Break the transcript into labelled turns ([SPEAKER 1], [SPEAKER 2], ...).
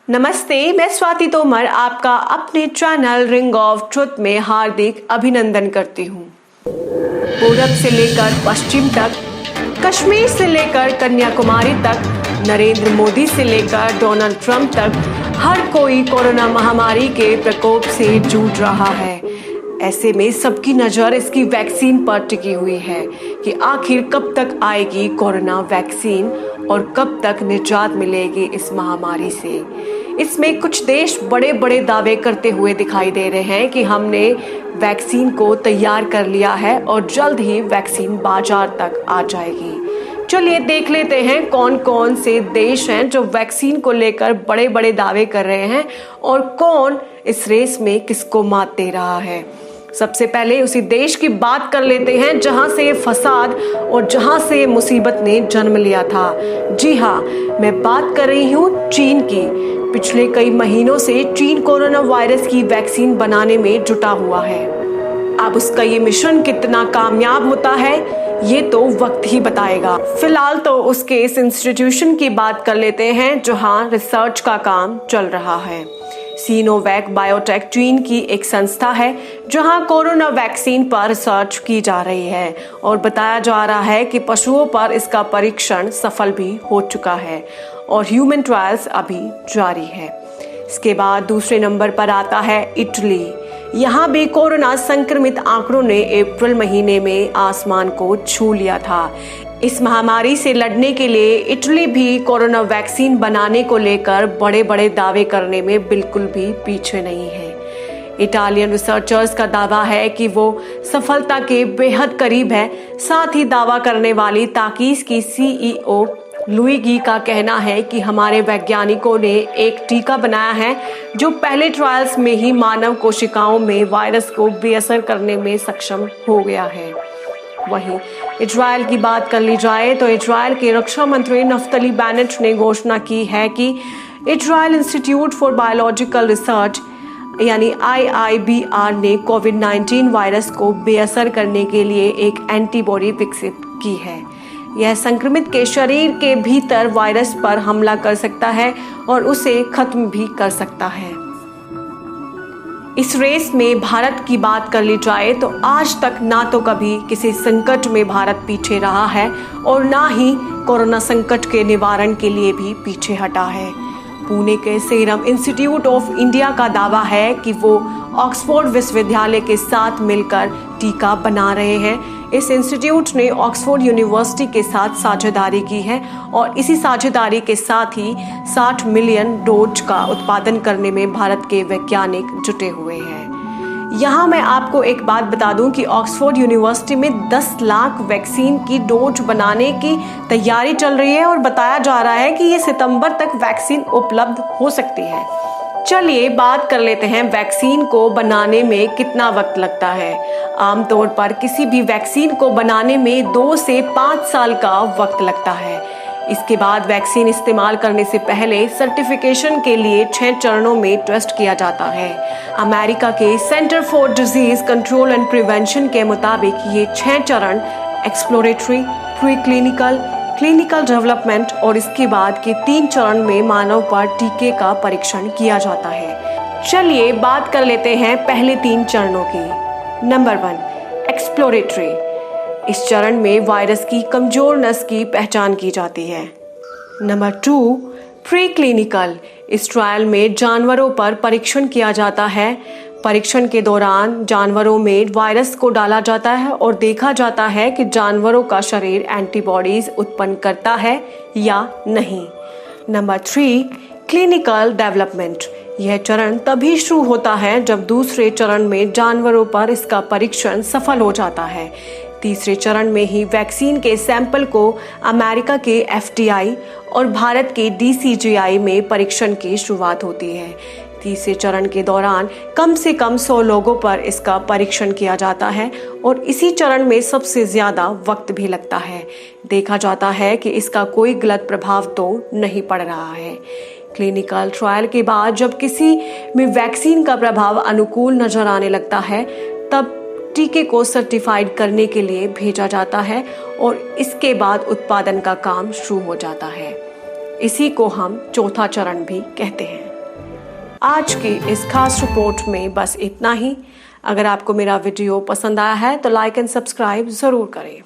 [SPEAKER 1] नमस्ते, मैं स्वाति तोमर आपका अपने चैनल रिंग ऑफ ट्रुथ में हार्दिक अभिनंदन करती हूँ। पूरब से लेकर पश्चिम तक, कश्मीर से लेकर कन्याकुमारी तक, नरेंद्र मोदी से लेकर डोनाल्ड ट्रंप तक हर कोई कोरोना महामारी के प्रकोप से जूझ रहा है। ऐसे में सबकी नजर इसकी वैक्सीन पर टिकी हुई है कि आखिर कब तक आएगी कोरोना वैक्सीन और कब तक निजात मिलेगी इस महामारी से। इसमें कुछ देश बड़े बड़े दावे करते हुए दिखाई दे रहे हैं कि हमने वैक्सीन को तैयार कर लिया है और जल्द ही वैक्सीन बाजार तक आ जाएगी। चलिए देख लेते हैं कौन कौन से देश हैं जो वैक्सीन को लेकर बड़े बड़े दावे कर रहे हैं और कौन इस रेस में किसको मात दे रहा है। सबसे पहले उसी देश की बात कर लेते हैं जहां से ये फसाद और जहां से ये मुसीबत ने जन्म लिया था। जी हाँ, मैं बात कर रही हूँ चीन की। पिछले कई महीनों से चीन कोरोना वायरस की वैक्सीन बनाने में जुटा हुआ है। अब उसका ये मिशन कितना कामयाब होता है ये तो वक्त ही बताएगा। फिलहाल तो उसके इस इंस्टीट्यूशन की बात कर लेते हैं जहां रिसर्च का काम चल रहा है। सीनोवैक बायोटेक चीन की एक संस्था है जहां कोरोना वैक्सीन पर रिसर्च की जा रही है और बताया जा रहा है कि पशुओं पर इसका परीक्षण सफल भी हो चुका है और ह्यूमन ट्रायल्स अभी जारी है। इसके बाद दूसरे नंबर पर आता है इटली। यहाँ भी कोरोना संक्रमित आंकड़ों ने अप्रैल महीने में आसमान को छू लिया था। इस महामारी से लड़ने के लिए इटली भी कोरोना वैक्सीन बनाने को लेकर बड़े बड़े दावे करने में बिल्कुल भी पीछे नहीं है। इटालियन रिसर्चर्स का दावा है कि वो सफलता के बेहद करीब है। साथ ही दावा करने वाली ताकीस की सीईओ लुइगी का कहना है कि हमारे वैज्ञानिकों ने एक टीका बनाया है जो पहले ट्रायल्स में ही मानव कोशिकाओं में वायरस को बेअसर करने में सक्षम हो गया है। वहीं इजराइल की बात कर ली जाए तो इजराइल के रक्षा मंत्री नफ्तली बेनेट ने घोषणा की है कि Israel institute for biological research यानी IIBR ने कोविड-19 वायरस को बेअसर करने के लिए एक एंटीबॉडी विकसित की है। यह संक्रमित के शरीर के भीतर वायरस पर हमला कर सकता है और उसे खत्म भी कर सकता है। इस रेस में भारत की बात कर ली जाए तो आज तक ना तो कभी किसी संकट में भारत पीछे रहा है और ना ही कोरोना संकट के निवारण के लिए भी पीछे हटा है। पुणे के सीरम इंस्टीट्यूट ऑफ इंडिया का दावा है कि वो ऑक्सफोर्ड विश्वविद्यालय के साथ मिलकर टीका बना रहे हैं। इस इंस्टीट्यूट ने ऑक्सफोर्ड यूनिवर्सिटी के साथ साझेदारी की है और इसी साझेदारी के साथ ही 60 मिलियन डोज का उत्पादन करने में भारत के वैज्ञानिक जुटे हुए हैं। यहाँ मैं आपको एक बात बता दूं कि ऑक्सफोर्ड यूनिवर्सिटी में 10 लाख वैक्सीन की डोज बनाने की तैयारी चल रही है और बताया जा रहा है कि ये सितंबर तक वैक्सीन उपलब्ध हो सकती है। चलिए बात कर लेते हैं वैक्सीन को बनाने में कितना वक्त लगता है। आमतौर पर किसी भी वैक्सीन को बनाने में 2 से 5 साल का वक्त लगता है। इसके बाद वैक्सीन इस्तेमाल करने से पहले सर्टिफिकेशन के लिए 6 चरणों में टेस्ट किया जाता है। अमेरिका के centre for disease control and prevention के मुताबिक ये 6 चरण exploratory, pre clinical, clinical development और इसके बाद के 3 चरण में मानव पर टीके का परीक्षण किया जाता है। चलिए बात कर लेते हैं पहले 3 चरणों की। Number 1 exploratory. इस चरण में वायरस की कमजोर नस की पहचान की जाती है। Number 2 pre clinical. इस ट्रायल में जानवरों पर परीक्षण किया जाता है। परीक्षण के दौरान जानवरों में वायरस को डाला जाता है और देखा जाता है कि जानवरों का शरीर एंटीबॉडीज उत्पन्न करता है या नहीं। Number 3 clinical development. यह चरण तभी शुरू होता है जब दूसरे चरण में जानवरों पर इसका परीक्षण सफल हो जाता है। तीसरे चरण में ही वैक्सीन के सैंपल को अमेरिका के FDI और भारत के DCGI में परीक्षण की शुरुआत होती है। तीसरे चरण के दौरान कम से कम 100 लोगों पर इसका परीक्षण किया जाता है और इसी चरण में सबसे ज्यादा वक्त भी लगता है। देखा जाता है कि इसका कोई गलत प्रभाव तो नहीं पड़ रहा है। क्लिनिकल ट्रायल के बाद जब किसी में वैक्सीन का प्रभाव अनुकूल नजर आने लगता है तब टीके को सर्टिफाइड करने के लिए भेजा जाता है और इसके बाद उत्पादन का काम शुरू हो जाता है। इसी को हम चौथा चरण भी कहते हैं। आज की इस खास रिपोर्ट में बस इतना ही। अगर आपको मेरा वीडियो पसंद आया है तो लाइक एंड सब्सक्राइब जरूर करें।